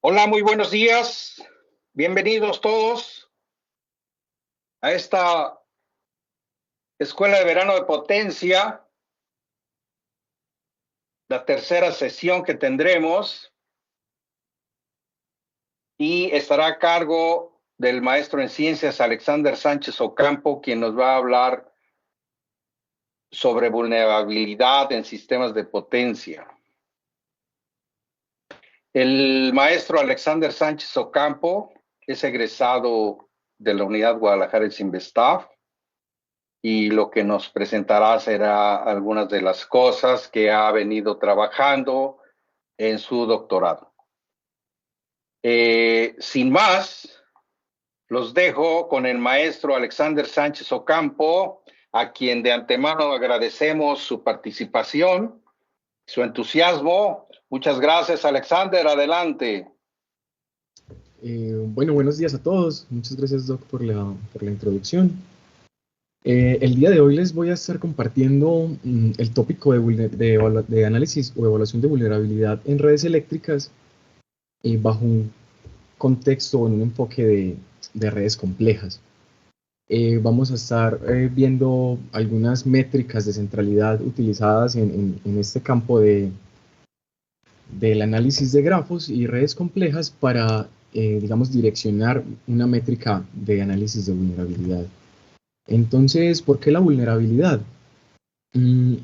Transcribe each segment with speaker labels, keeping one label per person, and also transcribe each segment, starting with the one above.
Speaker 1: Hola, muy buenos días. Bienvenidos todos a esta Escuela de Verano de Potencia, la tercera sesión que tendremos, y estará a cargo del maestro en ciencias Alexander Sánchez Ocampo, quien nos va a hablar sobre vulnerabilidad en sistemas de potencia. El maestro Alexander Sánchez Ocampo es egresado de la Unidad Guadalajara Cinvestav, y lo que nos presentará será algunas de las cosas que ha venido trabajando en su doctorado. Sin más, los dejo con el maestro Alexander Sánchez Ocampo, a quien de antemano agradecemos su participación, su entusiasmo. Muchas gracias, Alexander. Adelante.
Speaker 2: Bueno, buenos días a todos. Muchas gracias, Doc, por la introducción. El día de hoy les voy a estar compartiendo el tópico de análisis o evaluación de vulnerabilidad en redes eléctricas bajo un contexto o en un enfoque de redes complejas. Vamos a estar viendo algunas métricas de centralidad utilizadas en este campo del análisis de grafos y redes complejas para, digamos, direccionar una métrica de análisis de vulnerabilidad. Entonces, ¿por qué la vulnerabilidad?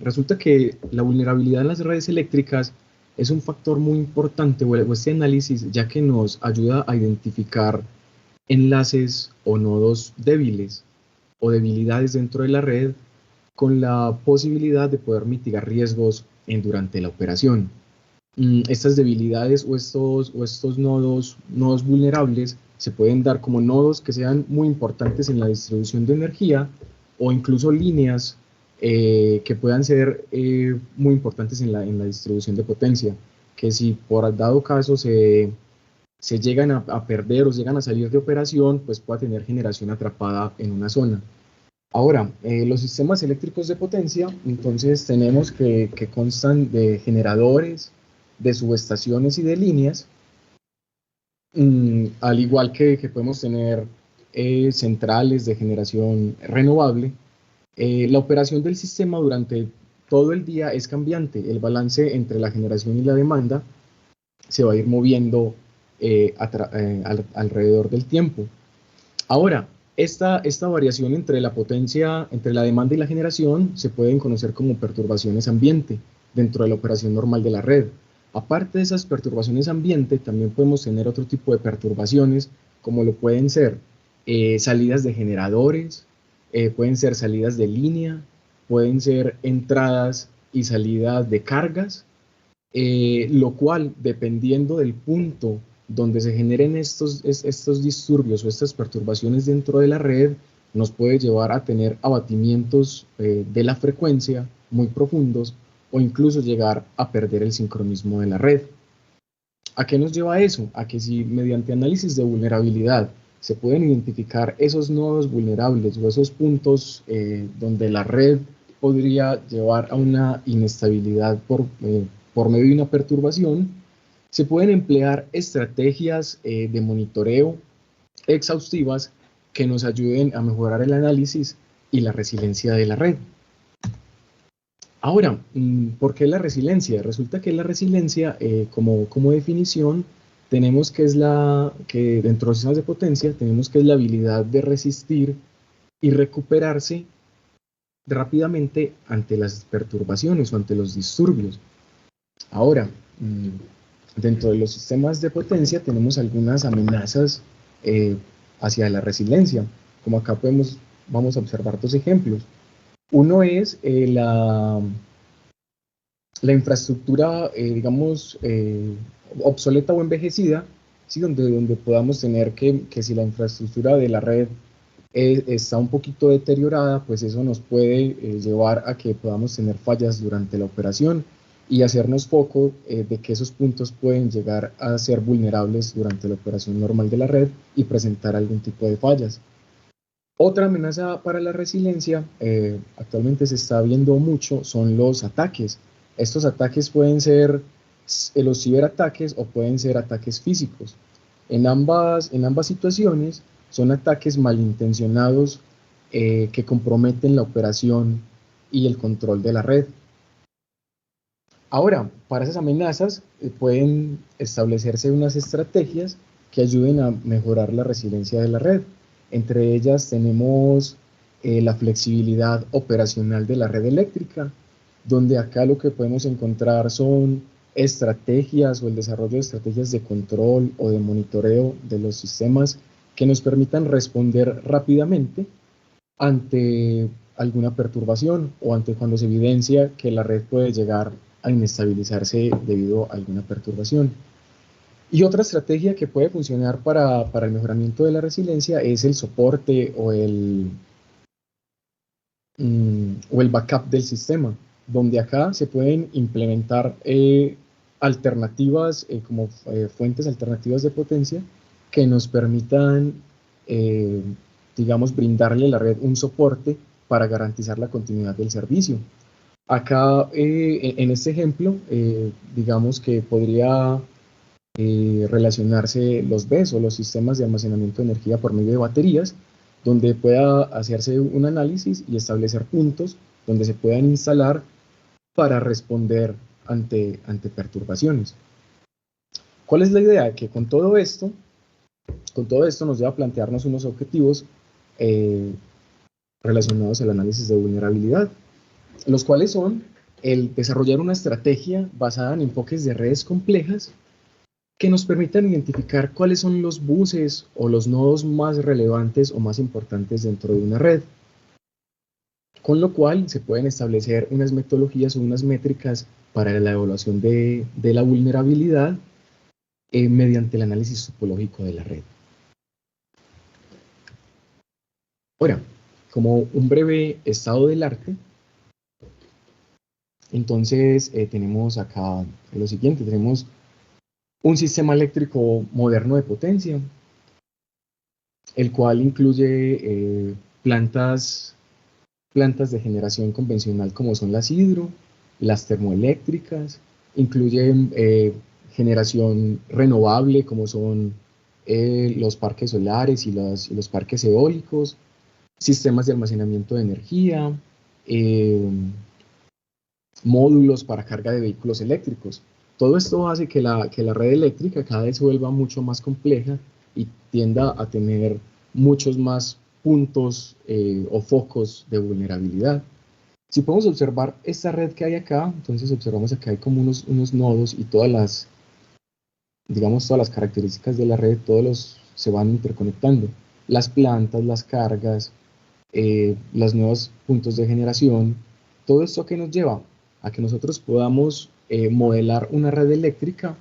Speaker 2: Resulta que la vulnerabilidad en las redes eléctricas es un factor muy importante, o este análisis, ya que nos ayuda a identificar enlaces o nodos débiles o debilidades dentro de la red con la posibilidad de poder mitigar riesgos durante la operación. Estas debilidades o estos nodos vulnerables se pueden dar como nodos que sean muy importantes en la distribución de energía o incluso líneas que puedan ser muy importantes en la distribución de potencia, que si por dado caso se llegan a perder o llegan a salir de operación, pues pueda tener generación atrapada en una zona. Ahora, los sistemas eléctricos de potencia, entonces tenemos que constan de generadores, de subestaciones y de líneas, al igual que podemos tener centrales de generación renovable. La operación del sistema durante todo el día es cambiante. El balance entre la generación y la demanda se va a ir moviendo alrededor del tiempo. Ahora, esta variación entre la potencia, entre la demanda y la generación, se pueden conocer como perturbaciones ambiente dentro de la operación normal de la red. Aparte de esas perturbaciones ambiente, también podemos tener otro tipo de perturbaciones, como lo pueden ser salidas de generadores, pueden ser salidas de línea, pueden ser entradas y salidas de cargas, lo cual, dependiendo del punto donde se generen estos disturbios o estas perturbaciones dentro de la red, nos puede llevar a tener abatimientos de la frecuencia muy profundos o incluso llegar a perder el sincronismo de la red. ¿A qué nos lleva eso? A que si mediante análisis de vulnerabilidad se pueden identificar esos nodos vulnerables o esos puntos donde la red podría llevar a una inestabilidad por medio de una perturbación, se pueden emplear estrategias de monitoreo exhaustivas que nos ayuden a mejorar el análisis y la resiliencia de la red. Ahora, ¿por qué la resiliencia? Resulta que la resiliencia, como definición, tenemos que que dentro de los sistemas de potencia, tenemos que es la habilidad de resistir y recuperarse rápidamente ante las perturbaciones o ante los disturbios. Ahora, dentro de los sistemas de potencia tenemos algunas amenazas hacia la resiliencia, como acá vamos a observar dos ejemplos. Uno es la infraestructura, digamos, obsoleta o envejecida, ¿sí? donde podamos tener que si la infraestructura de la red está un poquito deteriorada, pues eso nos puede llevar a que podamos tener fallas durante la operación y hacernos foco de que esos puntos pueden llegar a ser vulnerables durante la operación normal de la red y presentar algún tipo de fallas. Otra amenaza para la resiliencia, actualmente se está viendo mucho, son los ataques. Estos ataques pueden ser los ciberataques o pueden ser ataques físicos. En ambas situaciones son ataques malintencionados que comprometen la operación y el control de la red. Ahora, para esas amenazas pueden establecerse unas estrategias que ayuden a mejorar la resiliencia de la red. Entre ellas tenemos la flexibilidad operacional de la red eléctrica, donde acá lo que podemos encontrar son estrategias o el desarrollo de estrategias de control o de monitoreo de los sistemas que nos permitan responder rápidamente ante alguna perturbación o ante cuando se evidencia que la red puede llegar a inestabilizarse debido a alguna perturbación. Y otra estrategia que puede funcionar para el mejoramiento de la resiliencia es el soporte o el backup del sistema, donde acá se pueden implementar alternativas como fuentes alternativas de potencia que nos permitan, digamos, brindarle a la red un soporte para garantizar la continuidad del servicio. Acá, en este ejemplo, digamos que podría relacionarse los BESS o los sistemas de almacenamiento de energía por medio de baterías, donde pueda hacerse un análisis y establecer puntos donde se puedan instalar para responder ante perturbaciones. ¿Cuál es la idea? Que con todo esto nos lleva a plantearnos unos objetivos relacionados al análisis de vulnerabilidad, los cuales son el desarrollar una estrategia basada en enfoques de redes complejas que nos permitan identificar cuáles son los buses o los nodos más relevantes o más importantes dentro de una red, con lo cual se pueden establecer unas metodologías o unas métricas para la evaluación de la vulnerabilidad mediante el análisis topológico de la red. Ahora, como un breve estado del arte, entonces tenemos acá lo siguiente, tenemos un sistema eléctrico moderno de potencia, el cual incluye plantas de generación convencional como son las hidro, las termoeléctricas, incluye generación renovable como son los parques solares y los parques eólicos, sistemas de almacenamiento de energía, módulos para carga de vehículos eléctricos. Todo esto hace que la red eléctrica cada vez se vuelva mucho más compleja y tienda a tener muchos más puntos o focos de vulnerabilidad. Si podemos observar esta red que hay acá, entonces observamos acá hay como unos nodos y todas las características de la red, se van interconectando. Las plantas, las cargas, los nuevos puntos de generación, todo esto que nos lleva a que nosotros podamos modelar una red eléctrica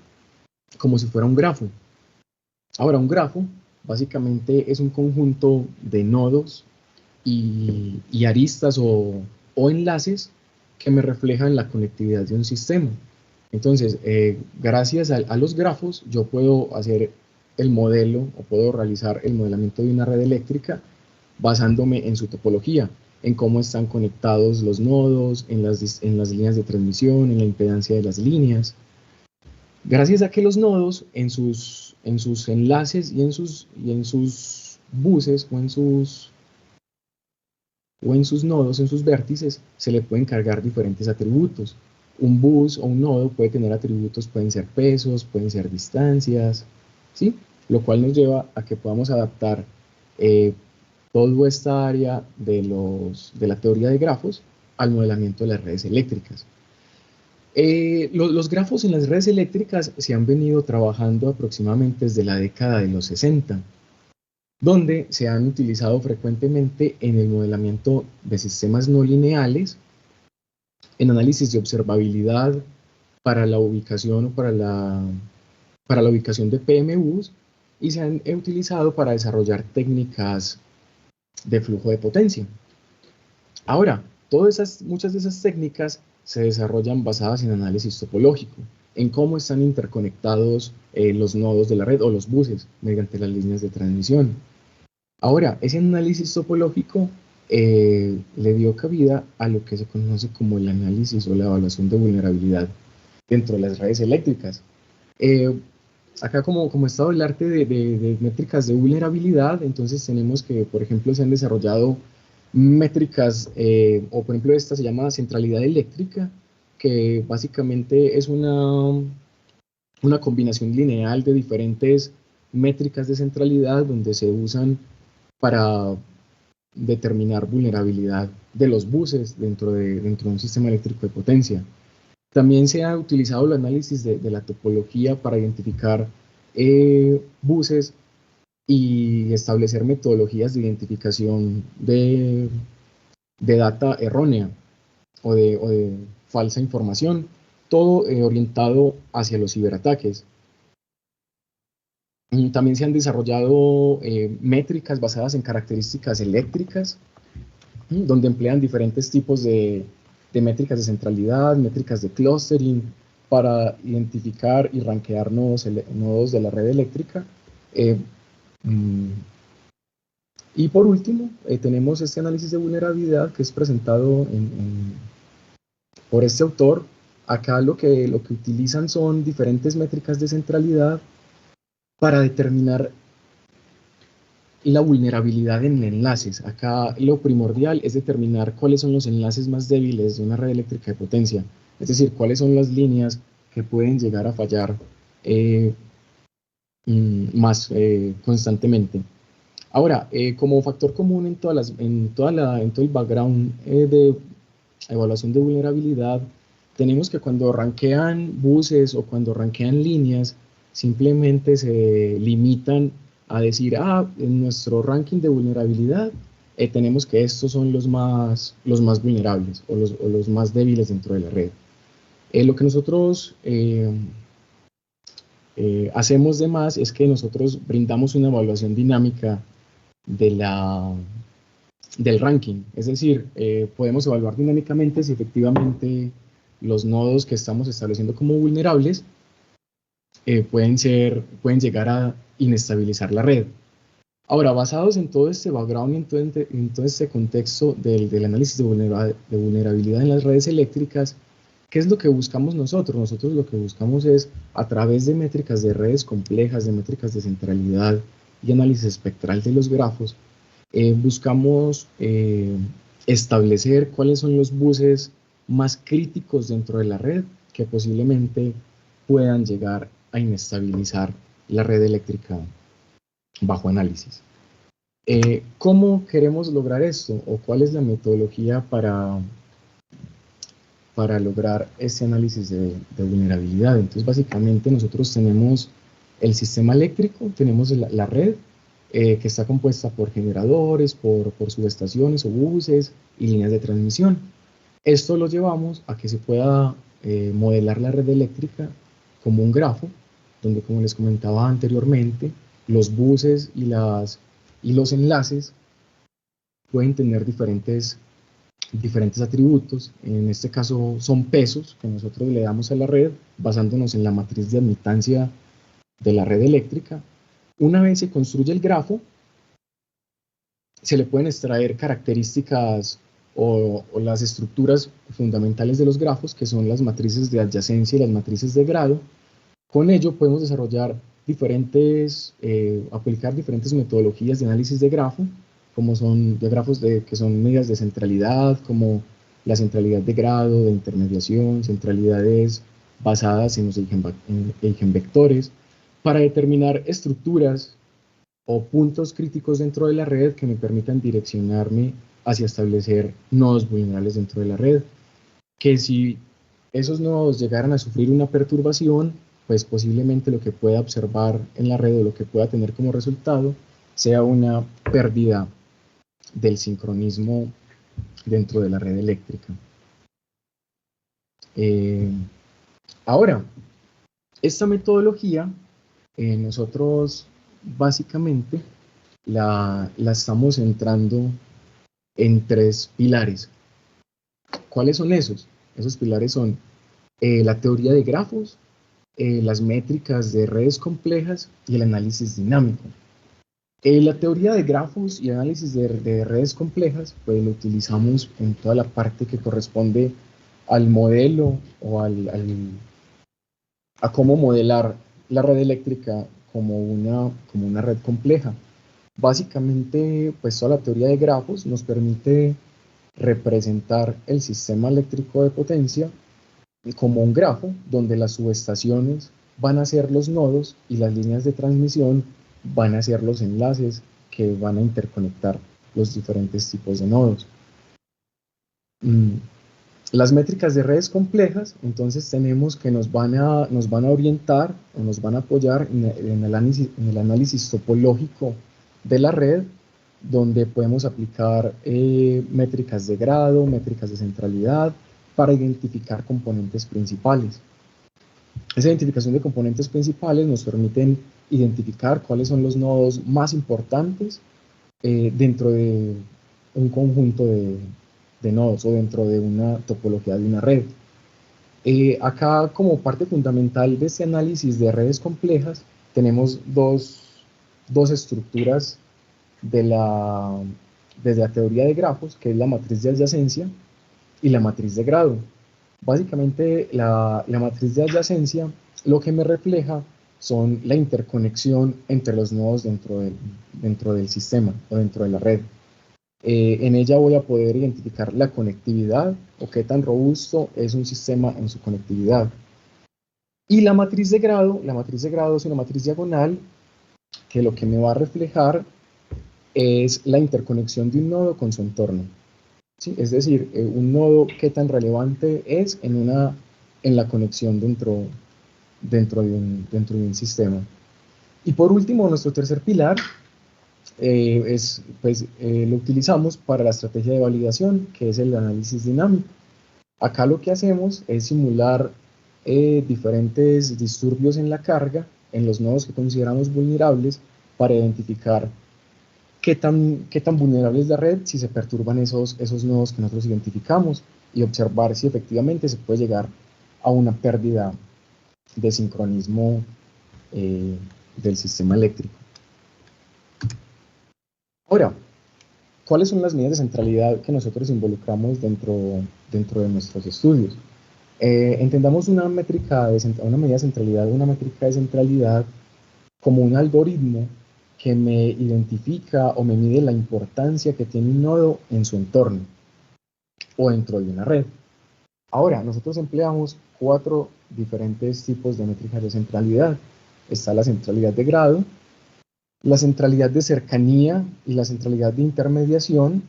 Speaker 2: como si fuera un grafo. Ahora, un grafo básicamente es un conjunto de nodos y aristas o enlaces que me reflejan la conectividad de un sistema. Entonces, gracias a los grafos, yo puedo hacer el modelo o puedo realizar el modelamiento de una red eléctrica basándome en su topología, en cómo están conectados los nodos, en las líneas de transmisión, en la impedancia de las líneas. Gracias a que los nodos en sus enlaces y en sus buses o en sus nodos, en sus vértices, se le pueden cargar diferentes atributos. Un bus o un nodo puede tener atributos, pueden ser pesos, pueden ser distancias, ¿sí? Lo cual nos lleva a que podamos adaptar toda esta área de la teoría de grafos al modelamiento de las redes eléctricas. Los grafos en las redes eléctricas se han venido trabajando aproximadamente desde la década de los 60, donde se han utilizado frecuentemente en el modelamiento de sistemas no lineales, en análisis de observabilidad para la ubicación o para la ubicación de PMUs, y se han utilizado para desarrollar técnicas de flujo de potencia. Ahora, muchas de esas técnicas se desarrollan basadas en análisis topológico, en cómo están interconectados los nodos de la red o los buses mediante las líneas de transmisión. Ahora, ese análisis topológico le dio cabida a lo que se conoce como el análisis o la evaluación de vulnerabilidad. dentro de las redes eléctricas. Acá como estado del arte de métricas de vulnerabilidad, entonces tenemos que, por ejemplo, se han desarrollado métricas, o por ejemplo esta se llama centralidad eléctrica, que básicamente es una combinación lineal de diferentes métricas de centralidad donde se usan para determinar vulnerabilidad de los buses dentro de un sistema eléctrico de potencia. También se ha utilizado el análisis de la topología para identificar buses y establecer metodologías de identificación de data errónea o de falsa información, todo orientado hacia los ciberataques. También se han desarrollado métricas basadas en características eléctricas, donde emplean diferentes tipos de métricas de centralidad, métricas de clustering, para identificar y rankear nodos de la red eléctrica. Y por último, tenemos este análisis de vulnerabilidad que es presentado por este autor. Acá lo que utilizan son diferentes métricas de centralidad para determinar la vulnerabilidad en enlaces. Acá lo primordial es determinar cuáles son los enlaces más débiles de una red eléctrica de potencia, es decir, cuáles son las líneas que pueden llegar a fallar más constantemente. Ahora, como factor común en todo el background de evaluación de vulnerabilidad, tenemos que cuando rankean buses o cuando rankean líneas, simplemente se limitan a decir, en nuestro ranking de vulnerabilidad tenemos que estos son los más vulnerables o los más débiles dentro de la red. Lo que nosotros hacemos de más es que nosotros brindamos una evaluación dinámica del ranking, es decir, podemos evaluar dinámicamente si efectivamente los nodos que estamos estableciendo como vulnerables pueden llegar a inestabilizar la red. Ahora, basados en todo este background y en todo este contexto del análisis de vulnerabilidad en las redes eléctricas, ¿qué es lo que buscamos nosotros? Nosotros lo que buscamos es, a través de métricas de redes complejas, de métricas de centralidad y análisis espectral de los grafos, buscamos establecer cuáles son los buses más críticos dentro de la red que posiblemente puedan llegar a inestabilizar la red eléctrica bajo análisis. ¿Cómo queremos lograr esto? ¿O cuál es la metodología para lograr este análisis de vulnerabilidad? Entonces, básicamente nosotros tenemos el sistema eléctrico, tenemos la red, que está compuesta por generadores, por subestaciones o buses y líneas de transmisión. Esto lo llevamos a que se pueda modelar la red eléctrica como un grafo, donde, como les comentaba anteriormente, los buses y los enlaces pueden tener diferentes atributos. En este caso son pesos que nosotros le damos a la red basándonos en la matriz de admitancia de la red eléctrica. Una vez se construye el grafo, se le pueden extraer características o las estructuras fundamentales de los grafos, que son las matrices de adyacencia y las matrices de grado. Con ello podemos desarrollar aplicar diferentes metodologías de análisis de grafo, como son de grafos que son medidas de centralidad, como la centralidad de grado, de intermediación, centralidades basadas en los eigenvectores, para determinar estructuras o puntos críticos dentro de la red que me permitan direccionarme hacia establecer nodos vulnerables dentro de la red, que si esos nodos llegaran a sufrir una perturbación, pues posiblemente lo que pueda observar en la red o lo que pueda tener como resultado sea una pérdida del sincronismo dentro de la red eléctrica. Ahora, esta metodología nosotros básicamente la estamos centrando en 3 pilares. ¿Cuáles son esos? Esos pilares son la teoría de grafos, las métricas de redes complejas y el análisis dinámico. La teoría de grafos y análisis de redes complejas, pues lo utilizamos en toda la parte que corresponde al modelo o al a cómo modelar la red eléctrica como una red compleja. Básicamente, pues toda la teoría de grafos nos permite representar el sistema eléctrico de potencia como un grafo donde las subestaciones van a ser los nodos y las líneas de transmisión van a ser los enlaces que van a interconectar los diferentes tipos de nodos. Las métricas de redes complejas, entonces tenemos que nos van a orientar o nos van a apoyar en el análisis topológico de la red, donde podemos aplicar métricas de grado, métricas de centralidad, para identificar componentes principales. Esa identificación de componentes principales nos permiten identificar cuáles son los nodos más importantes dentro de un conjunto de nodos o dentro de una topología de una red. Acá, como parte fundamental de este análisis de redes complejas, tenemos dos estructuras desde la teoría de grafos, que es la matriz de adyacencia y la matriz de grado. Básicamente, la matriz de adyacencia lo que me refleja son la interconexión entre los nodos dentro del sistema o dentro de la red. En ella voy a poder identificar la conectividad o qué tan robusto es un sistema en su conectividad. Y la matriz de grado es una matriz diagonal que lo que me va a reflejar es la interconexión de un nodo con su entorno. ¿Sí? Es decir, un nodo qué tan relevante es en la conexión dentro de un sistema. Y por último, nuestro tercer pilar lo utilizamos para la estrategia de validación, que es el análisis dinámico. Acá lo que hacemos es simular diferentes disturbios en la carga en los nodos que consideramos vulnerables para identificar qué tan vulnerable es la red si se perturban esos nodos que nosotros identificamos y observar si efectivamente se puede llegar a una pérdida de sincronismo del sistema eléctrico. Ahora, ¿cuáles son las medidas de centralidad que nosotros involucramos dentro de nuestros estudios? Entendamos una medida de centralidad, una métrica de centralidad como un algoritmo que me identifica o me mide la importancia que tiene un nodo en su entorno o dentro de una red. Ahora, nosotros empleamos 4 diferentes tipos de métricas de centralidad. Está la centralidad de grado, la centralidad de cercanía y la centralidad de intermediación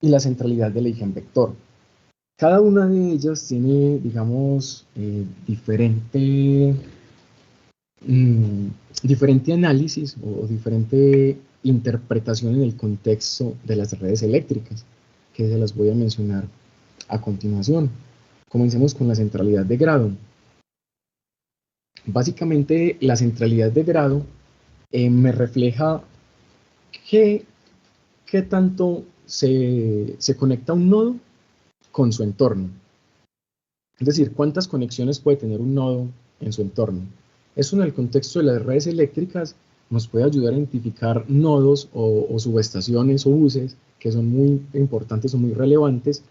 Speaker 2: y la centralidad del eigenvector. Cada una de ellas tiene, digamos, diferente análisis o diferente interpretación en el contexto de las redes eléctricas, que se las voy a mencionar a continuación. Comencemos con la centralidad de grado. Básicamente, la centralidad de grado me refleja qué tanto se conecta un nodo con su entorno. Es decir, cuántas conexiones puede tener un nodo en su entorno. Eso en el contexto de las redes eléctricas nos puede ayudar a identificar nodos o subestaciones o buses que son muy importantes o muy relevantes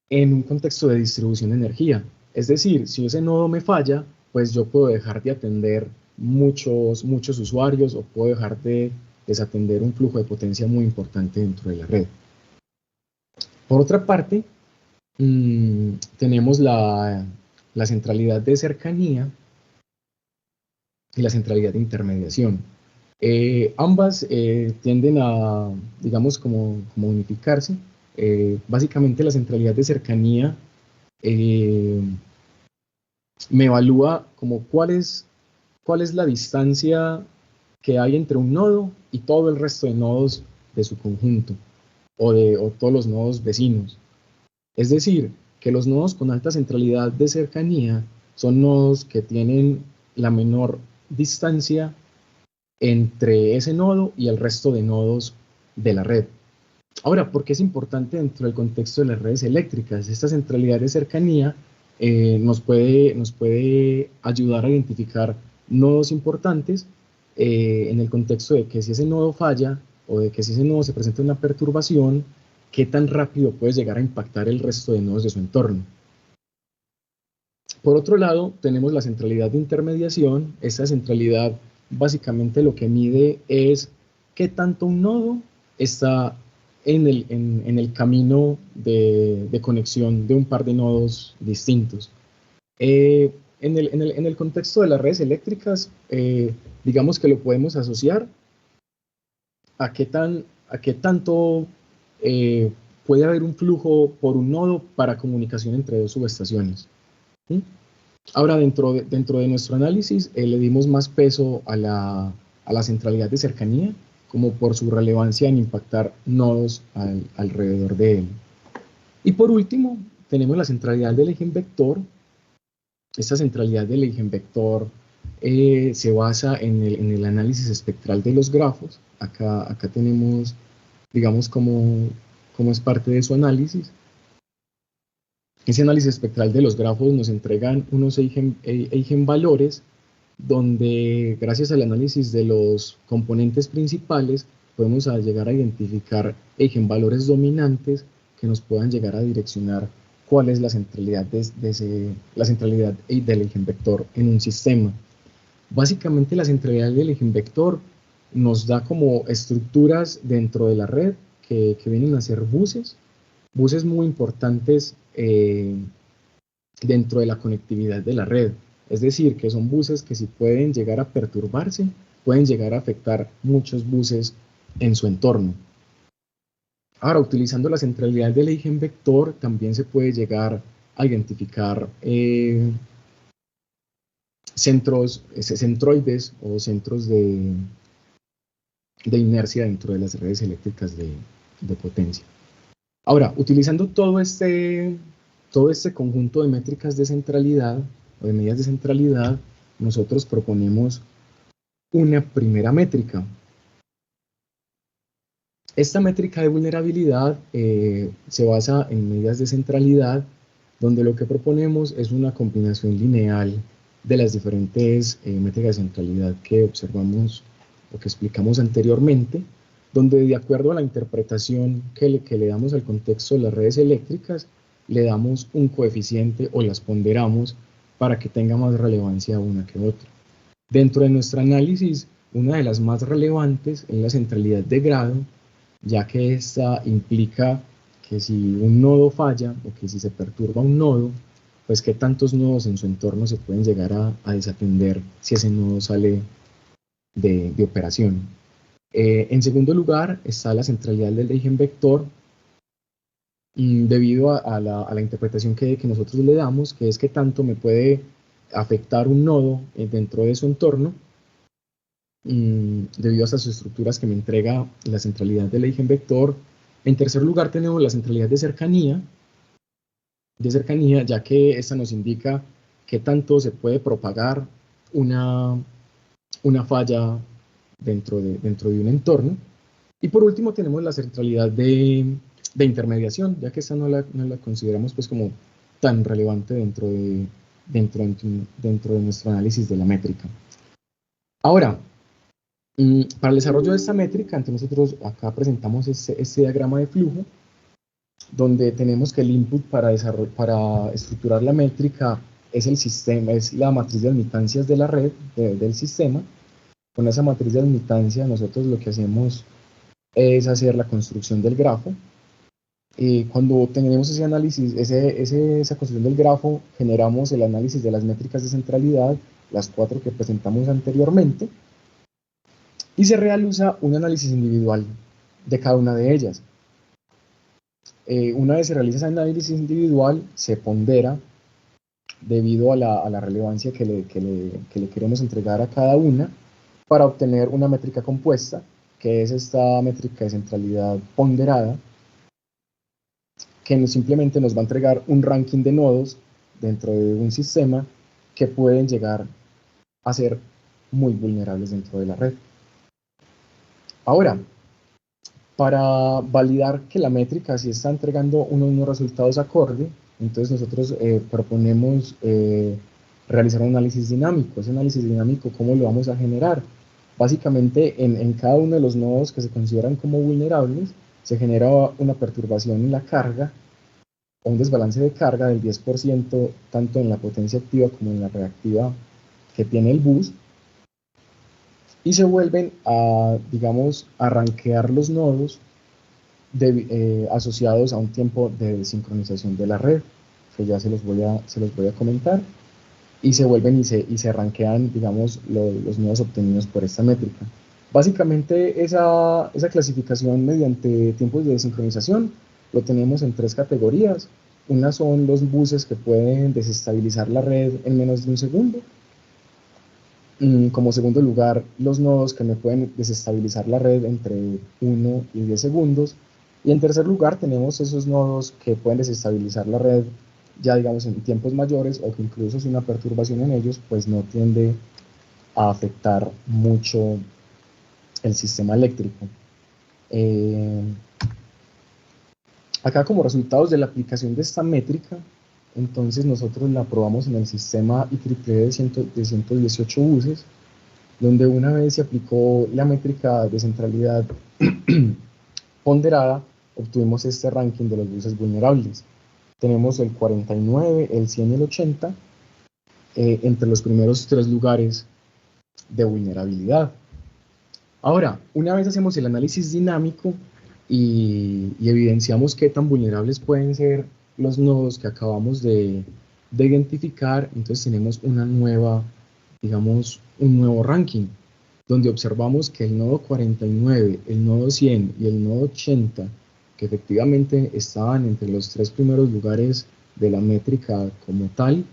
Speaker 2: en un contexto de distribución de energía. Es decir, si ese nodo me falla, pues yo puedo dejar de atender muchos usuarios o puedo dejar de desatender un flujo de potencia muy importante dentro de la red. Por otra parte, tenemos la centralidad de cercanía y la centralidad de intermediación. Ambas tienden a, digamos, como unificarse. Básicamente la centralidad de cercanía me evalúa como cuál es la distancia que hay entre un nodo y todo el resto de nodos de su conjunto o todos los nodos vecinos. Es decir, que los nodos con alta centralidad de cercanía son nodos que tienen la menor distancia entre ese nodo y el resto de nodos de la red. Ahora, ¿por qué es importante dentro del contexto de las redes eléctricas? Esta centralidad de cercanía nos puede ayudar a identificar nodos importantes en el contexto de que si ese nodo falla o de que si ese nodo se presenta una perturbación, qué tan rápido puede llegar a impactar el resto de nodos de su entorno. Por otro lado, tenemos la centralidad de intermediación. Esta centralidad básicamente lo que mide es qué tanto un nodo está en el camino de conexión de un par de nodos distintos. En el contexto de las redes eléctricas, digamos que lo podemos asociar a qué tanto puede haber un flujo por un nodo para comunicación entre dos subestaciones. ¿Sí? Ahora, dentro de nuestro análisis, le dimos más peso a la centralidad de cercanía, como por su relevancia en impactar nodos alrededor de él. Y por último, tenemos la centralidad del eje en vector. Esta centralidad del eje en vector se basa en el análisis espectral de los grafos. Acá tenemos, digamos, cómo es parte de su análisis. Ese análisis espectral de los grafos nos entregan unos eigenvalores donde, gracias al análisis de los componentes principales, podemos llegar a identificar eigenvalores dominantes que nos puedan llegar a direccionar cuál es la centralidad, la centralidad del eigenvector en un sistema. Básicamente, la centralidad del eigenvector nos da como estructuras dentro de la red que vienen a ser buses muy importantes dentro de la conectividad de la red. Es decir, que son buses que si pueden llegar a perturbarse, pueden llegar a afectar muchos buses en su entorno. Ahora, utilizando la centralidad del eigenvector, también se puede llegar a identificar centroides o centros de inercia dentro de las redes eléctricas de potencia. Ahora, utilizando todo este conjunto de métricas de centralidad o de medidas de centralidad, nosotros proponemos una primera métrica. Esta métrica de vulnerabilidad se basa en medidas de centralidad, donde lo que proponemos es una combinación lineal de las diferentes métricas de centralidad que observamos o que explicamos anteriormente, donde de acuerdo a la interpretación que le damos al contexto de las redes eléctricas, le damos un coeficiente o las ponderamos para que tenga más relevancia una que otra. Dentro de nuestro análisis, una de las más relevantes es la centralidad de grado, ya que esta implica que si un nodo falla o que si se perturba un nodo, pues qué tantos nodos en su entorno se pueden llegar a desatender si ese nodo sale de operación. En segundo lugar está la centralidad del eigenvector, debido a la interpretación que nosotros le damos, que es que tanto me puede afectar un nodo dentro de su entorno, debido a esas estructuras que me entrega la centralidad del eigenvector. En tercer lugar tenemos la centralidad de cercanía, ya que esta nos indica qué tanto se puede propagar una falla dentro de un entorno. Y por último tenemos la centralidad de intermediación, ya que esta no la consideramos pues como tan relevante dentro de nuestro análisis de la métrica. Ahora, para el desarrollo de esta métrica, nosotros acá presentamos este diagrama de flujo, donde tenemos que el input para estructurar la métrica es el sistema, es la matriz de admitancias de la red, del sistema. Con esa matriz de admitancia nosotros lo que hacemos es hacer la construcción del grafo. Cuando tenemos ese análisis, esa construcción del grafo, generamos el análisis de las métricas de centralidad, las 4 que presentamos anteriormente, y se realiza un análisis individual de cada una de ellas. Una vez se realiza ese análisis individual, se pondera debido a la relevancia que le queremos entregar a cada una, para obtener una métrica compuesta, que es esta métrica de centralidad ponderada, que simplemente nos va a entregar un ranking de nodos dentro de un sistema que pueden llegar a ser muy vulnerables dentro de la red. Ahora, para validar que la métrica sí está entregando unos resultados acorde, entonces nosotros proponemos realizar un análisis dinámico. Ese análisis dinámico, ¿cómo lo vamos a generar? Básicamente, en cada uno de los nodos que se consideran como vulnerables, se genera una perturbación en la carga o un desbalance de carga del 10% tanto en la potencia activa como en la reactiva que tiene el bus, y se vuelven a, digamos, a rankear los nodos asociados a un tiempo de desincronización de la red, que ya se los voy a comentar, y se vuelven y se rankean, digamos, los nodos obtenidos por esta métrica. Básicamente esa clasificación mediante tiempos de desincronización lo tenemos en 3 categorías. Una son los buses que pueden desestabilizar la red en menos de un segundo. Como segundo lugar, los nodos que me pueden desestabilizar la red entre 1 y 10 segundos. Y en tercer lugar tenemos esos nodos que pueden desestabilizar la red ya digamos en tiempos mayores, o que incluso si una perturbación en ellos pues no tiende a afectar mucho el sistema eléctrico. Acá como resultados de la aplicación de esta métrica, entonces nosotros la probamos en el sistema IEEE de 118 buses, donde una vez se aplicó la métrica de centralidad ponderada, obtuvimos este ranking de los buses vulnerables. Tenemos el 49, el 100 y el 80 entre los primeros 3 lugares de vulnerabilidad. Ahora, una vez hacemos el análisis dinámico y evidenciamos qué tan vulnerables pueden ser los nodos que acabamos de identificar, entonces tenemos una nueva, digamos, un nuevo ranking, donde observamos que el nodo 49, el nodo 100 y el nodo 80, que efectivamente estaban entre los 3 primeros lugares de la métrica como tal,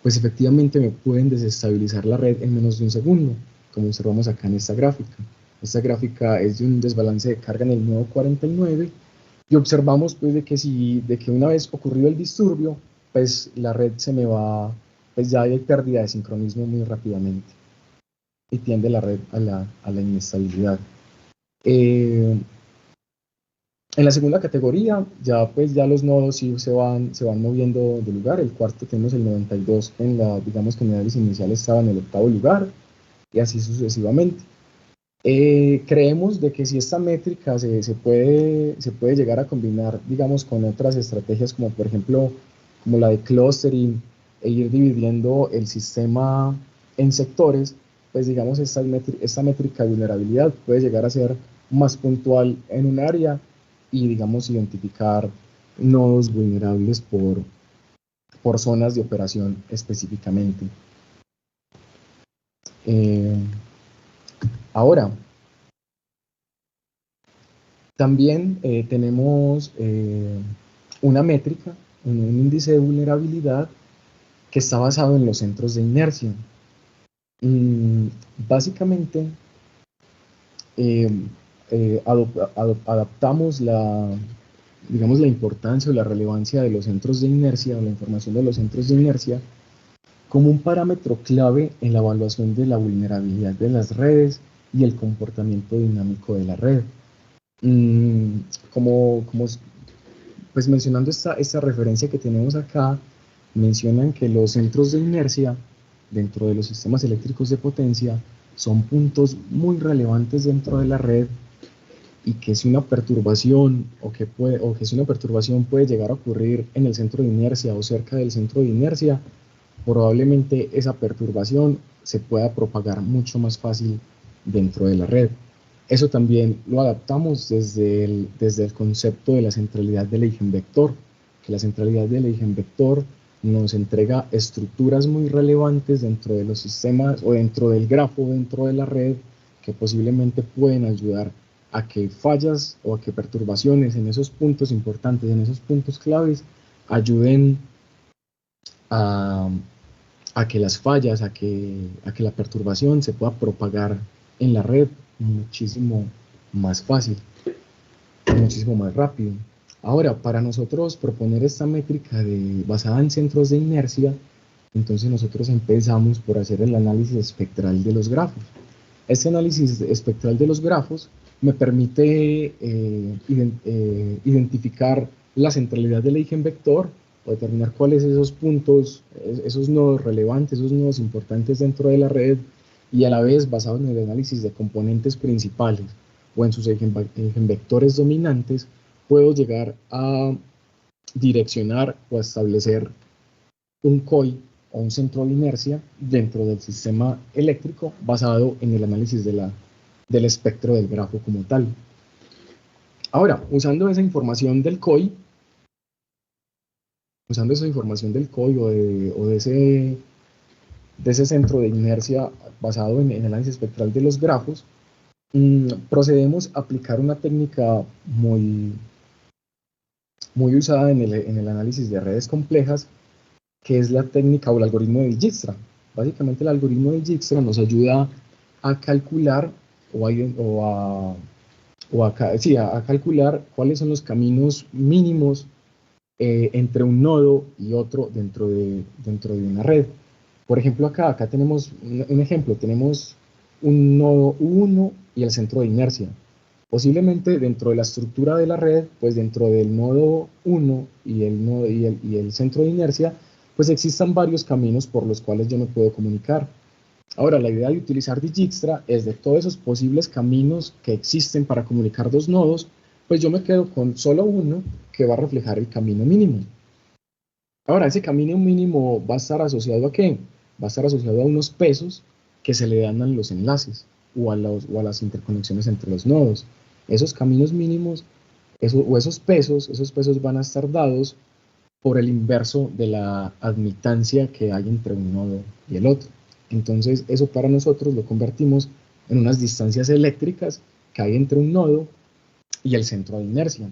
Speaker 2: pues efectivamente me pueden desestabilizar la red en menos de un segundo, como observamos acá en esta gráfica. Esta gráfica es de un desbalance de carga en el nodo 49 y observamos pues de que una vez ocurrido el disturbio, pues la red se me va, pues ya hay pérdida de sincronismo muy rápidamente y tiende la red a la inestabilidad. En la segunda categoría, ya los nodos sí se van moviendo de lugar. El cuarto tenemos el 92, digamos que en el análisis inicial estaba en el 8º lugar, y así sucesivamente. Creemos de que si esta métrica se puede llegar a combinar, digamos, con otras estrategias, como por ejemplo, como la de clustering, e ir dividiendo el sistema en sectores, pues digamos, esta métrica de vulnerabilidad puede llegar a ser más puntual en un área y, digamos, identificar nodos vulnerables por zonas de operación específicamente. Ahora, también tenemos una métrica, un índice de vulnerabilidad que está basado en los centros de inercia. Básicamente, adaptamos la importancia o la relevancia de los centros de inercia, o la información de los centros de inercia, como un parámetro clave en la evaluación de la vulnerabilidad de las redes y el comportamiento dinámico de la red. Pues mencionando esta referencia que tenemos acá, mencionan que los centros de inercia dentro de los sistemas eléctricos de potencia son puntos muy relevantes dentro de la red, y que si una perturbación puede llegar a ocurrir en el centro de inercia o cerca del centro de inercia, probablemente esa perturbación se pueda propagar mucho más fácil dentro de la red. Eso también lo adaptamos desde el concepto de la centralidad del eigenvector, que la centralidad del eigenvector nos entrega estructuras muy relevantes dentro de los sistemas o dentro del grafo, dentro de la red, que posiblemente pueden ayudar a que fallas o a que perturbaciones en esos puntos importantes, en esos puntos claves, ayuden a que las fallas, a que la perturbación se pueda propagar en la red muchísimo más fácil, muchísimo más rápido. Ahora, para nosotros proponer esta métrica basada en centros de inercia, entonces nosotros empezamos por hacer el análisis espectral de los grafos. Este análisis espectral de los grafos me permite identificar la centralidad del eigenvector, o determinar cuáles esos puntos, esos nodos relevantes, esos nodos importantes dentro de la red, y a la vez, basado en el análisis de componentes principales o en sus eigenvectores dominantes, puedo llegar a direccionar o establecer un COI o un centro de inercia dentro del sistema eléctrico basado en el análisis del espectro del grafo como tal. Ahora, usando esa información del COI, o de ese centro de inercia basado en el análisis espectral de los grafos, procedemos a aplicar una técnica muy usada en el análisis de redes complejas, que es la técnica o el algoritmo de Dijkstra. Básicamente el algoritmo de Dijkstra nos ayuda a calcular a calcular cuáles son los caminos mínimos entre un nodo y otro dentro de una red. Por ejemplo, acá tenemos un ejemplo, tenemos un nodo U1 y el centro de inercia. Posiblemente dentro de la estructura de la red, pues dentro del nodo 1 y el centro de inercia, pues existan varios caminos por los cuales yo me puedo comunicar. Ahora, la idea de utilizar Dijkstra es de todos esos posibles caminos que existen para comunicar dos nodos, pues yo me quedo con solo uno que va a reflejar el camino mínimo. Ahora, ese camino mínimo va a estar asociado ¿a qué? Va a estar asociado a unos pesos que se le dan a los enlaces o a las interconexiones entre los nodos. Esos caminos mínimos esos pesos van a estar dados por el inverso de la admitancia que hay entre un nodo y el otro. Entonces, eso para nosotros lo convertimos en unas distancias eléctricas que hay entre un nodo y el centro de inercia.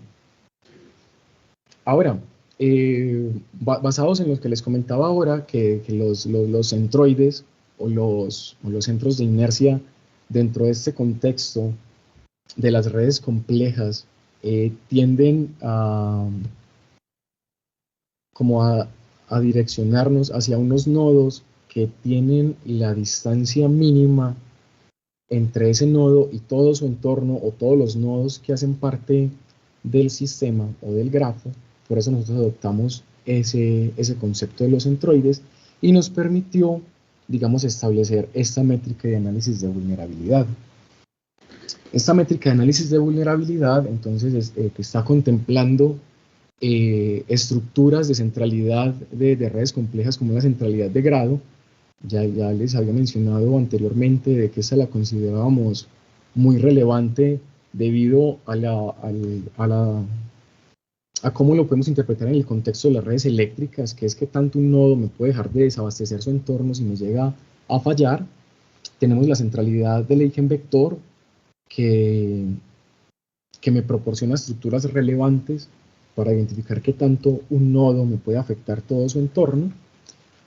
Speaker 2: Ahora, basados en lo que les comentaba ahora, que los centroides o los centros de inercia dentro de este contexto de las redes complejas tienden a direccionarnos hacia unos nodos que tienen la distancia mínima entre ese nodo y todo su entorno o todos los nodos que hacen parte del sistema o del grafo. Por eso nosotros adoptamos ese concepto de los centroides y nos permitió, digamos, establecer esta métrica de análisis de vulnerabilidad. Esta métrica de análisis de vulnerabilidad, entonces, que está contemplando estructuras de centralidad de redes complejas como la centralidad de grado. Ya les había mencionado anteriormente de que esta la considerábamos muy relevante debido a cómo lo podemos interpretar en el contexto de las redes eléctricas, que es que tanto un nodo me puede dejar de desabastecer su entorno si me llega a fallar. Tenemos la centralidad del eigenvector, que me proporciona estructuras relevantes para identificar qué tanto un nodo me puede afectar todo su entorno.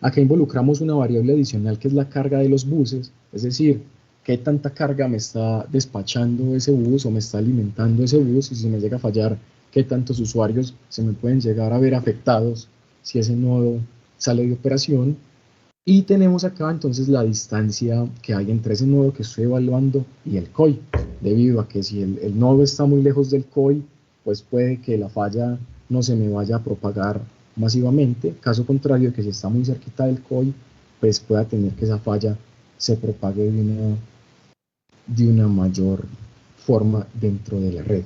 Speaker 2: Acá involucramos una variable adicional que es la carga de los buses, es decir, qué tanta carga me está despachando ese bus o me está alimentando ese bus, y si me llega a fallar, qué tantos usuarios se me pueden llegar a ver afectados si ese nodo sale de operación. Y tenemos acá entonces la distancia que hay entre ese nodo que estoy evaluando y el COI, debido a que si el nodo está muy lejos del COI, pues puede que la falla no se me vaya a propagar masivamente. Caso contrario, que si está muy cerquita del COI, pues pueda tener que esa falla se propague de una mayor forma dentro de la red.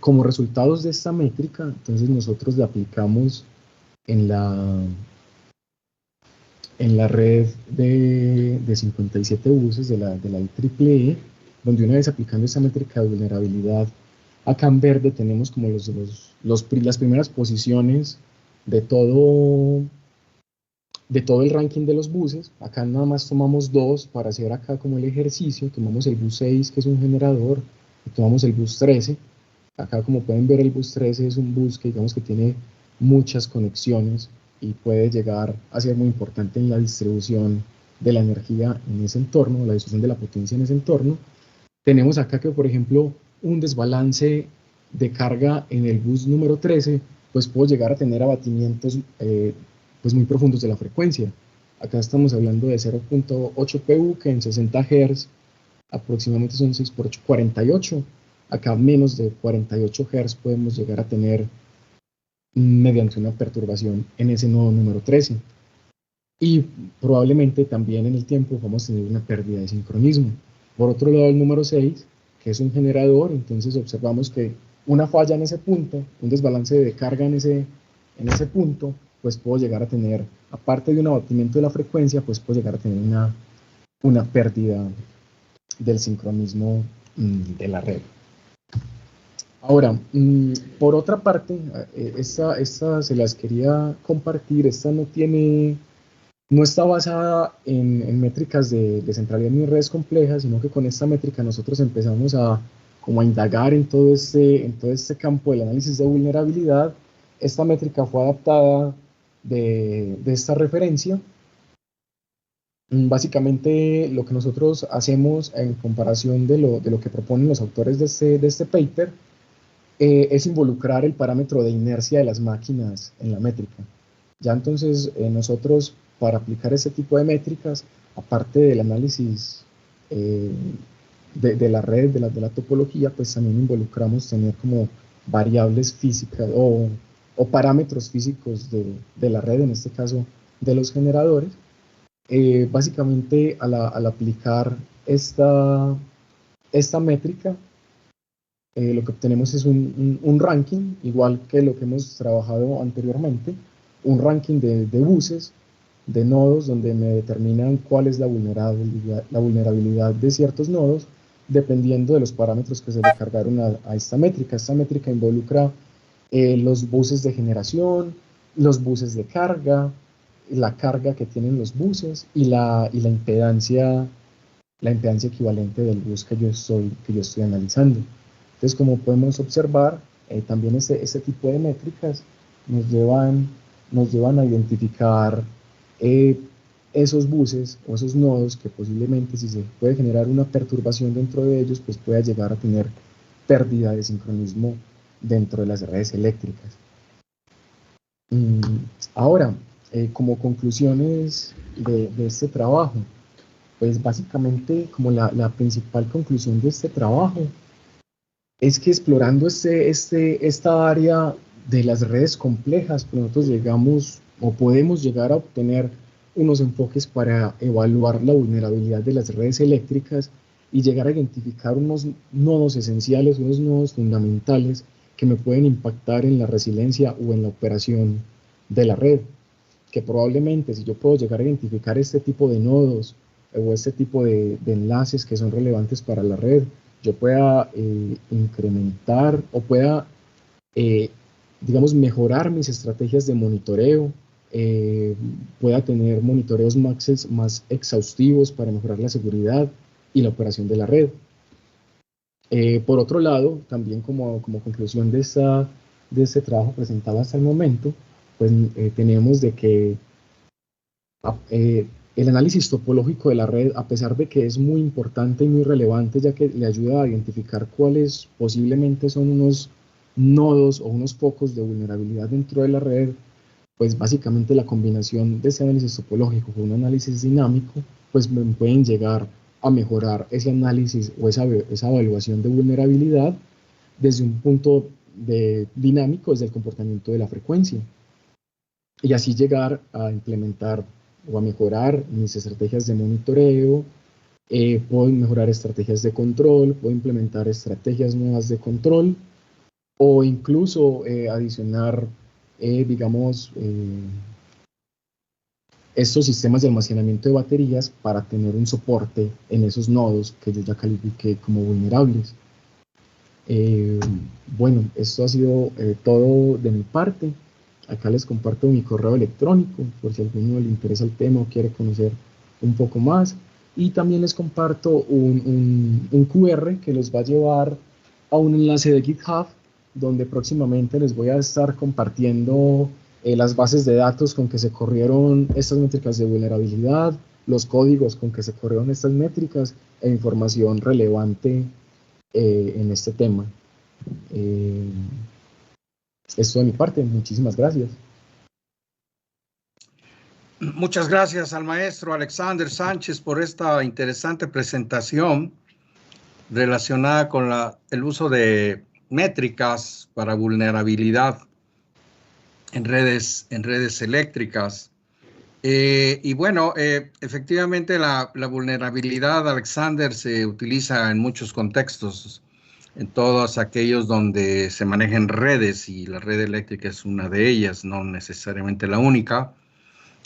Speaker 2: Como resultados de esta métrica, entonces nosotros la aplicamos en la red de 57 buses de la IEEE, donde una vez aplicando esta métrica de vulnerabilidad, acá en verde tenemos como las primeras posiciones de todo el ranking de los buses. Acá nada más tomamos dos para hacer acá como el ejercicio. Tomamos el bus 6, que es un generador, y tomamos el bus 13. Acá, como pueden ver, el bus 13 es un bus que digamos que tiene muchas conexiones y puede llegar a ser muy importante en la distribución de la energía en ese entorno, la distribución de la potencia en ese entorno. Tenemos acá que, por ejemplo, un desbalance de carga en el bus número 13, pues puedo llegar a tener abatimientos pues muy profundos de la frecuencia. Acá estamos hablando de 0.8 PU, que en 60 Hz aproximadamente son 6 por 8, 48. Acá menos de 48 Hz podemos llegar a tener mediante una perturbación en ese nodo número 13. Y probablemente también en el tiempo vamos a tener una pérdida de sincronismo. Por otro lado, el número 6, que es un generador, entonces observamos que una falla en ese punto, un desbalance de carga en ese punto, pues puedo llegar a tener, aparte de un abatimiento de la frecuencia, pues puedo llegar a tener una pérdida del sincronismo de la red. Ahora, por otra parte, esta se las quería compartir, esta no está basada en métricas de centralidad ni redes complejas, sino que con esta métrica nosotros empezamos como a indagar en todo este campo del análisis de vulnerabilidad. Esta métrica fue adaptada de esta referencia. Básicamente lo que nosotros hacemos en comparación de lo que proponen los autores de este paper es involucrar el parámetro de inercia de las máquinas en la métrica. Ya entonces nosotros para aplicar este tipo de métricas, aparte del análisis de la red, de la topología, pues también involucramos tener como variables físicas o parámetros físicos de la red, en este caso de los generadores. Básicamente al aplicar esta métrica, lo que obtenemos es un ranking, igual que lo que hemos trabajado anteriormente, un ranking de buses, de nodos, donde me determinan cuál es la vulnerabilidad de ciertos nodos, dependiendo de los parámetros que se le cargaron a esta métrica. Esta métrica involucra los buses de generación, los buses de carga, la carga que tienen los buses y la impedancia equivalente del bus que yo estoy analizando. Entonces, como podemos observar, también este tipo de métricas nos llevan a identificar esos buses o esos nodos que posiblemente, si se puede generar una perturbación dentro de ellos, pues pueda llegar a tener pérdida de sincronismo dentro de las redes eléctricas. Ahora, como conclusiones de este trabajo, pues básicamente como la principal conclusión de este trabajo es que explorando esta área de las redes complejas, pues nosotros llegamos o podemos llegar a obtener unos enfoques para evaluar la vulnerabilidad de las redes eléctricas y llegar a identificar unos nodos esenciales, unos nodos fundamentales que me pueden impactar en la resiliencia o en la operación de la red, que probablemente si yo puedo llegar a identificar este tipo de nodos o este tipo de enlaces que son relevantes para la red, yo pueda incrementar o pueda, digamos, mejorar mis estrategias de monitoreo, pueda tener monitoreos más exhaustivos para mejorar la seguridad y la operación de la red. Por otro lado, también como conclusión de este trabajo presentado hasta el momento, pues tenemos de que el análisis topológico de la red, a pesar de que es muy importante y muy relevante, ya que le ayuda a identificar cuáles posiblemente son unos nodos o unos focos de vulnerabilidad dentro de la red, pues básicamente la combinación de ese análisis topológico con un análisis dinámico, pues me pueden llegar a mejorar ese análisis o esa evaluación de vulnerabilidad desde un punto dinámico, desde el comportamiento de la frecuencia. Y así llegar a implementar o a mejorar mis estrategias de monitoreo, puedo mejorar estrategias de control, puedo implementar estrategias nuevas de control o incluso adicionar, digamos, estos sistemas de almacenamiento de baterías para tener un soporte en esos nodos que yo ya califiqué como vulnerables. Bueno, esto ha sido todo de mi parte. Acá les comparto mi correo electrónico por si a alguno le interesa el tema o quiere conocer un poco más. Y también les comparto un QR que los va a llevar a un enlace de GitHub donde próximamente les voy a estar compartiendo las bases de datos con que se corrieron estas métricas de vulnerabilidad, los códigos con que se corrieron estas métricas e información relevante en este tema. Esto de mi parte, muchísimas gracias.
Speaker 1: Muchas gracias al maestro Alexander Sánchez por esta interesante presentación relacionada con el uso de métricas para vulnerabilidad en redes eléctricas. Y bueno, efectivamente la vulnerabilidad, Alexander, se utiliza en muchos contextos. en todos aquellos donde se manejan redes, y la red eléctrica es una de ellas, no necesariamente la única.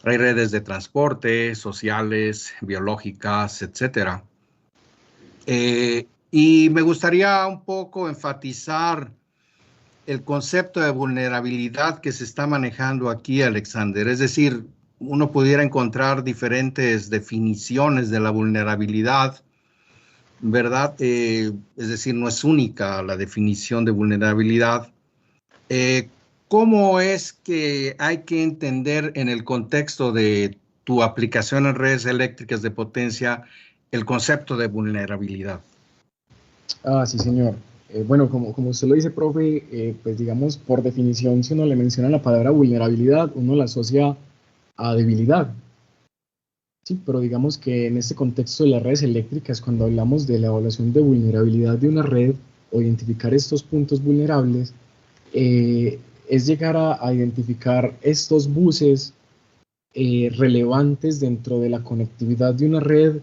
Speaker 1: Hay redes de transporte, sociales, biológicas, etcétera. Y me gustaría un poco enfatizar el concepto de vulnerabilidad que se está manejando aquí, Alexander. Es decir, uno pudiera encontrar diferentes definiciones de la vulnerabilidad, ¿verdad? Es decir, no es única la definición de vulnerabilidad. ¿Cómo es que hay que entender en el contexto de tu aplicación en redes eléctricas de potencia el concepto de vulnerabilidad?
Speaker 2: Ah, sí, señor. Bueno, como usted lo dice, profe, pues digamos, por definición, si uno le menciona la palabra vulnerabilidad, uno la asocia a debilidad. Sí, pero digamos que en este contexto de las redes eléctricas, cuando hablamos de la evaluación de vulnerabilidad de una red o identificar estos puntos vulnerables, es llegar a identificar estos buses relevantes dentro de la conectividad de una red,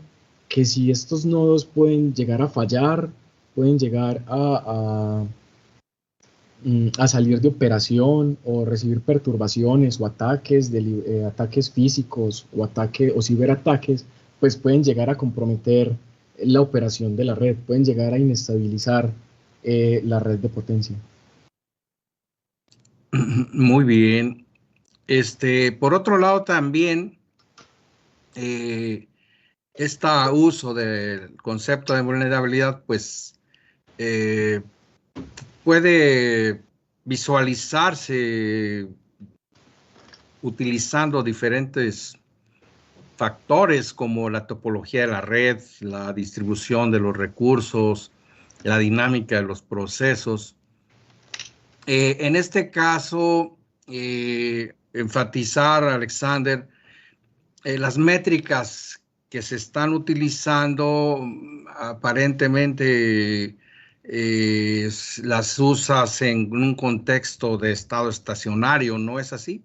Speaker 2: que si estos nodos pueden llegar a fallar, pueden llegar a salir de operación o recibir perturbaciones o ataques, ataques físicos o ciberataques, pues pueden llegar a comprometer la operación de la red, pueden llegar a inestabilizar la red de potencia.
Speaker 1: Muy bien. Por otro lado, también este uso del concepto de vulnerabilidad, pues puede visualizarse utilizando diferentes factores como la topología de la red, la distribución de los recursos, la dinámica de los procesos. En este caso, enfatizar, Alexander, las métricas que se están utilizando, aparentemente las usas en un contexto de estado estacionario, ¿no es así?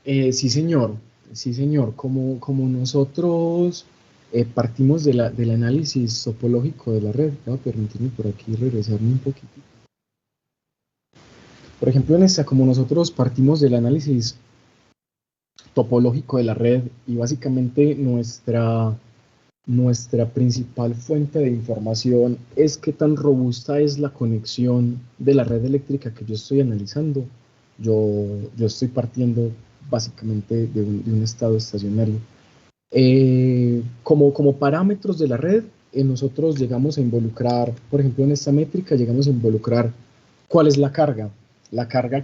Speaker 2: Sí, señor. Sí, señor. Como nosotros partimos del análisis topológico de la red, voy a permitirme por aquí regresarme un poquito. Por ejemplo, como nosotros partimos del análisis topológico de la red y básicamente nuestra principal fuente de información es qué tan robusta es la conexión de la red eléctrica que yo estoy analizando. Yo estoy partiendo básicamente de un estado estacionario. Como parámetros de la red, nosotros llegamos a involucrar, por ejemplo, en esta métrica llegamos a involucrar cuál es la carga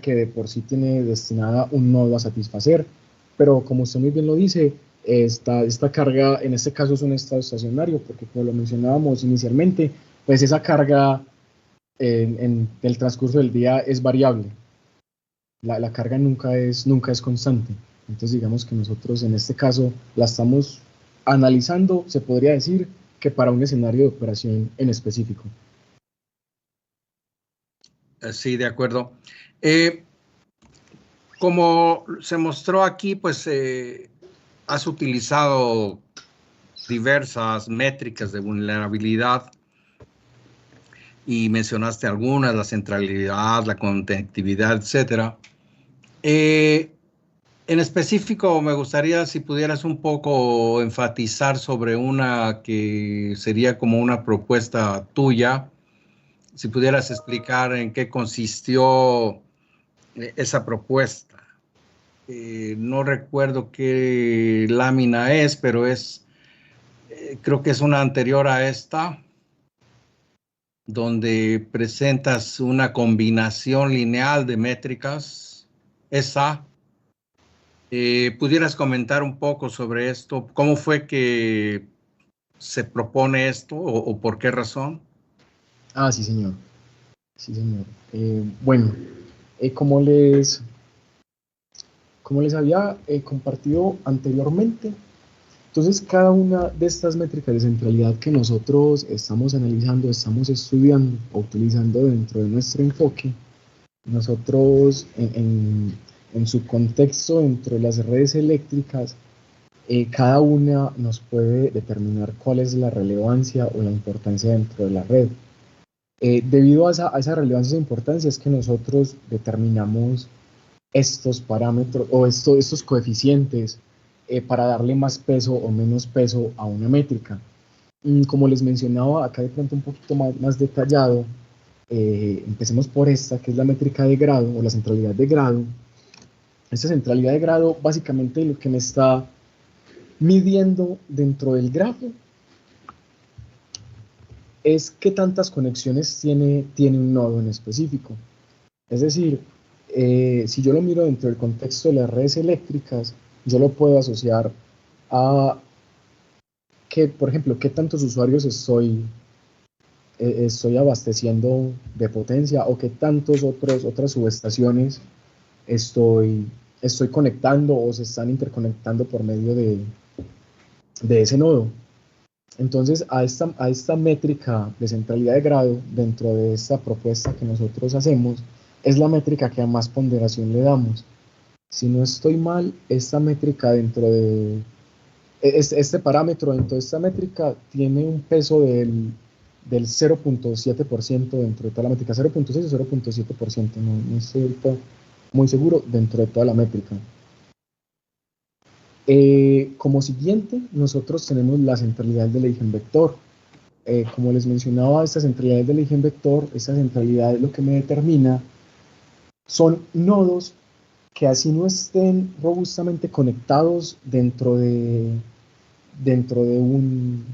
Speaker 2: que de por sí tiene destinada un nodo a satisfacer, pero como usted muy bien lo dice, esta carga en este caso es un estado estacionario, porque como lo mencionábamos inicialmente, pues esa carga en el transcurso del día es variable. La carga nunca es constante. Entonces digamos que nosotros en este caso la estamos analizando, se podría decir que para un escenario de operación en específico.
Speaker 1: Sí, de acuerdo. Como se mostró aquí, pues has utilizado diversas métricas de vulnerabilidad y mencionaste algunas, la centralidad, la conectividad, etcétera. En específico, me gustaría si pudieras un poco enfatizar sobre una que sería como una propuesta tuya, si pudieras explicar en qué consistió esa propuesta. No recuerdo qué lámina es, pero creo que es una anterior a esta, donde presentas una combinación lineal de métricas. Esa. ¿Pudieras comentar un poco sobre esto? ¿Cómo fue que se propone esto o por qué razón?
Speaker 2: Ah, sí, señor. Sí, señor. Bueno, como les había compartido anteriormente, entonces cada una de estas métricas de centralidad que nosotros estamos analizando, estamos estudiando o utilizando dentro de nuestro enfoque, nosotros en su contexto dentro de las redes eléctricas, cada una nos puede determinar cuál es la relevancia o la importancia dentro de la red. Debido a esa relevancia e importancia es que nosotros determinamos estos parámetros o estos coeficientes para darle más peso o menos peso a una métrica. Como les mencionaba, acá de pronto un poquito más detallado, empecemos por esta, que es la métrica de grado o la centralidad de grado. Esta centralidad de grado básicamente lo que me está midiendo dentro del grafo es qué tantas conexiones tiene un nodo en específico. Es decir, si yo lo miro dentro del contexto de las redes eléctricas, yo lo puedo asociar a que, por ejemplo, qué tantos usuarios estoy abasteciendo de potencia o qué otras subestaciones estoy, estoy conectando o se están interconectando por medio de ese nodo. Entonces, a esta métrica de centralidad de grado dentro de esta propuesta que nosotros hacemos, es la métrica que a más ponderación le damos. Si no estoy mal, esta métrica este parámetro dentro de esta métrica tiene un peso del 0.7% dentro de toda la métrica, 0.6 o 0.7%, no estoy muy seguro dentro de toda la métrica. Como siguiente, nosotros tenemos la centralidad del eigenvector. Como les mencionaba, esta centralidad del eigenvector, esta centralidad lo que me determina son nodos que así no estén robustamente conectados dentro de un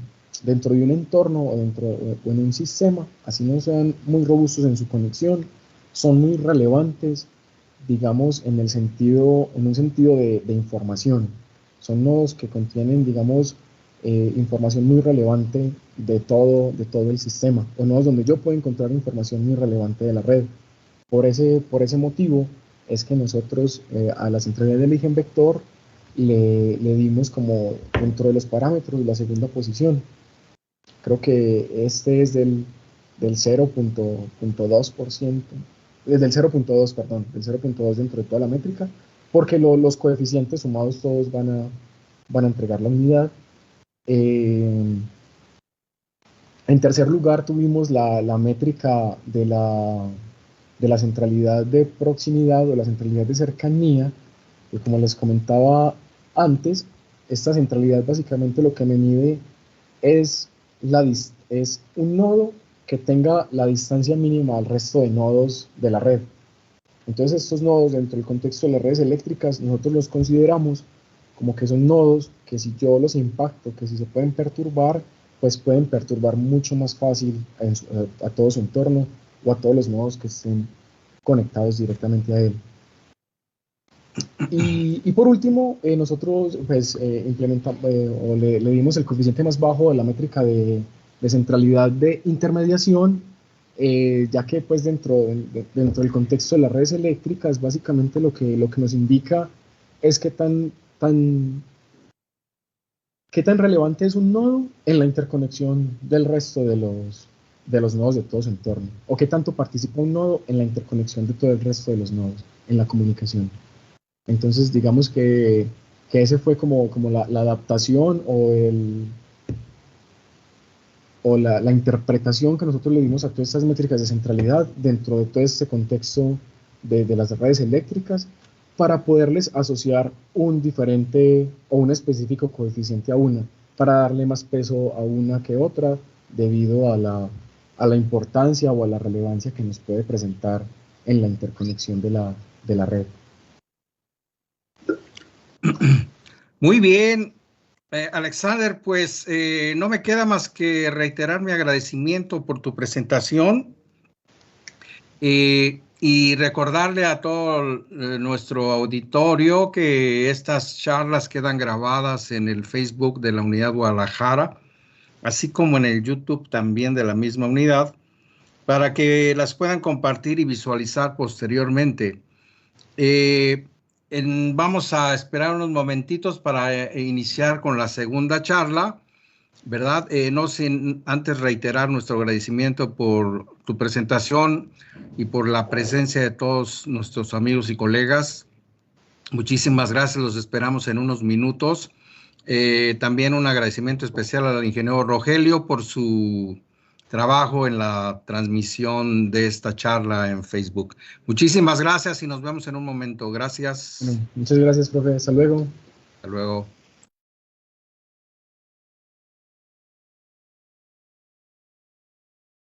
Speaker 2: entorno o en un sistema, así no sean muy robustos en su conexión, son muy relevantes, digamos, en un sentido de información. Son nodos que contienen, digamos, información muy relevante de todo el sistema, o nodos donde yo puedo encontrar información muy relevante de la red. Por ese motivo es que nosotros a la centralidad del eigenvector le dimos como dentro de los parámetros la segunda posición. Creo que este es del 0.2%, del 0.2, perdón, del 0.2 dentro de toda la métrica, porque los coeficientes sumados todos van a entregar la unidad. En tercer lugar tuvimos la métrica de la centralidad de proximidad o la centralidad de cercanía, que como les comentaba antes, esta centralidad básicamente lo que me mide es un nodo que tenga la distancia mínima al resto de nodos de la red. Entonces estos nodos dentro del contexto de las redes eléctricas nosotros los consideramos como que son nodos que si yo los impacto, que si se pueden perturbar, pues pueden perturbar mucho más fácil a todo su entorno o a todos los nodos que estén conectados directamente a él. Y por último, nosotros pues implementamos o le dimos el coeficiente más bajo de la métrica de centralidad de intermediación, ya que pues dentro del contexto de las redes eléctricas, básicamente lo que nos indica es qué tan relevante es un nodo en la interconexión del resto de los nodos de todo su entorno, o qué tanto participa un nodo en la interconexión de todo el resto de los nodos en la comunicación. Entonces, digamos que ese fue como la adaptación o la interpretación que nosotros le dimos a todas estas métricas de centralidad dentro de todo este contexto de las redes eléctricas para poderles asociar un diferente o un específico coeficiente a una, para darle más peso a una que otra debido a la importancia o a la relevancia que nos puede presentar en la interconexión de la red.
Speaker 3: Muy bien, Alexander, pues no me queda más que reiterar mi agradecimiento por tu presentación y recordarle a todo nuestro auditorio que estas charlas quedan grabadas en el Facebook de la Unidad Guadalajara, así como en el YouTube también de la misma unidad, para que las puedan compartir y visualizar posteriormente. Vamos a esperar unos momentitos para iniciar con la segunda charla, ¿verdad? No sin antes reiterar nuestro agradecimiento por tu presentación y por la presencia de todos nuestros amigos y colegas. Muchísimas gracias, los esperamos en unos minutos. También un agradecimiento especial al ingeniero Rogelio por su trabajo en la transmisión de esta charla en Facebook. Muchísimas gracias y nos vemos en un momento. Gracias.
Speaker 2: Bueno, muchas gracias, profe. Hasta luego.
Speaker 3: Hasta luego.